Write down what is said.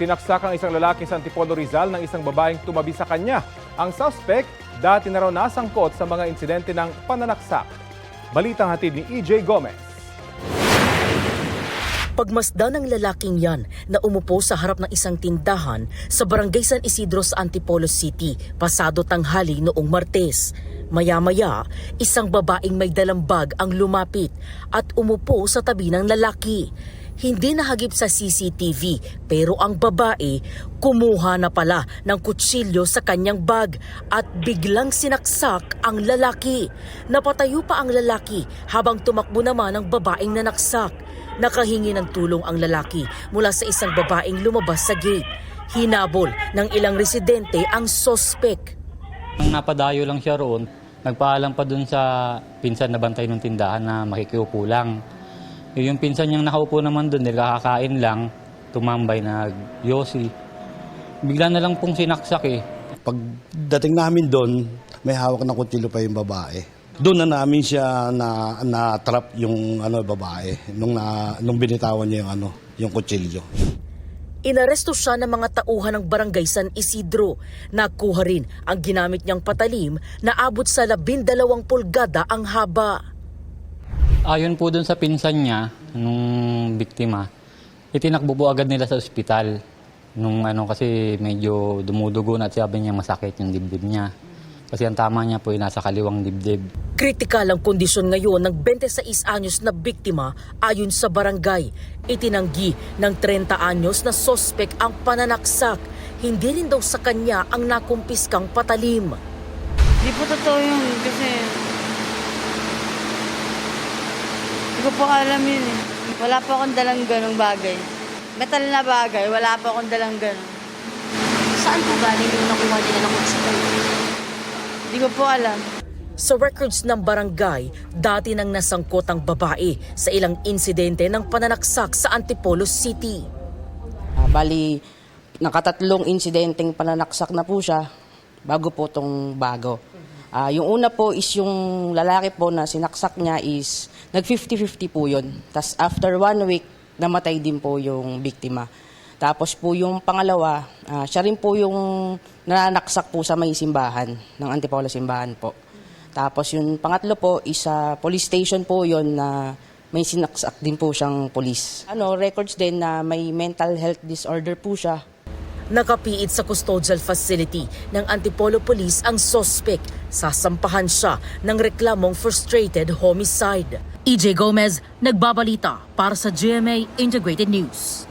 Sinaksak ang isang lalaki sa Antipolo Rizal ng isang babaeng tumabi sa kanya. Ang suspect, dati na raw nasangkot sa mga insidente ng pananaksak. Balitang hatid ni EJ Gomez. Pagmasdan ng lalaking yan na umupo sa harap ng isang tindahan sa Barangay San Isidro sa Antipolo City pasado tanghali noong Martes. Maya-maya, isang babaeng may dalang bag ang lumapit at umupo sa tabi ng lalaki. Hindi nahagip sa CCTV pero ang babae kumuha na pala ng kutsilyo sa kanyang bag at biglang sinaksak ang lalaki. Napatayo pa ang lalaki habang tumakbo naman ang babaeng nanaksak. Nakahingi ng tulong ang lalaki mula sa isang babaeng lumabas sa gate. Hinabol ng ilang residente ang sospek. Nang napadayo lang siya roon, nagpaalam pa dun sa pinsan na bantay ng tindahan na makikiupo lang. Yung pinsan niyang nakaupo naman dun, nakakain lang, tumambay na yosi. Bigla na lang pong sinaksak eh. Pagdating namin doon, may hawak na kutsilyo pa yung babae. Doon na namin siya na-trap yung babae nung binitawan niya yung kutsilyo. Inaresto siya ng mga tauhan ng Barangay San Isidro. Nakuha rin ang ginamit niyang patalim na abot sa 12 pulgada ang haba. Ayon po dun sa pinsan niya, nung biktima, itinakbo po agad nila sa ospital. Kasi medyo dumudugo na at sabi niya masakit yung dibdib niya. Kasi ang tama niya po ay nasa kaliwang dibdib. Kritikal ang kondisyon ngayon ng 26 anyos na biktima ayon sa barangay. Itinanggi ng 30 anyos na sospek ang pananaksak. Hindi rin daw sa kanya ang nakumpiskang patalim. Hindi po totoo yun kasi hindi ko po alam yun eh. Wala po akong dalang ganong bagay. Metal na bagay, wala po akong dalang ganon. Saan po galing yung nakuha nila ng kutsilyo? Hindi ko po alam. Sa records ng barangay, dati nang nasangkot ang babae sa ilang insidente ng pananaksak sa Antipolo City. Bali, nakatatlong insidenteng pananaksak na po siya bago po itong bago. Yung una po is yung lalaki po na sinaksak niya is nag-50-50 po yun. Tapos after 1 week, namatay din po yung biktima. Tapos po yung pangalawa, siya rin po yung nananaksak po sa may simbahan, ng Antipolo Simbahan po. Tapos yung pangatlo po is sa police station po yun na may sinaksak din po siyang police. Records din na may mental health disorder po siya. Nakapiit sa custodial facility ng Antipolo Police ang sospek. Sasampahan siya ng reklamong frustrated homicide. EJ Gomez, nagbabalita para sa GMA Integrated News.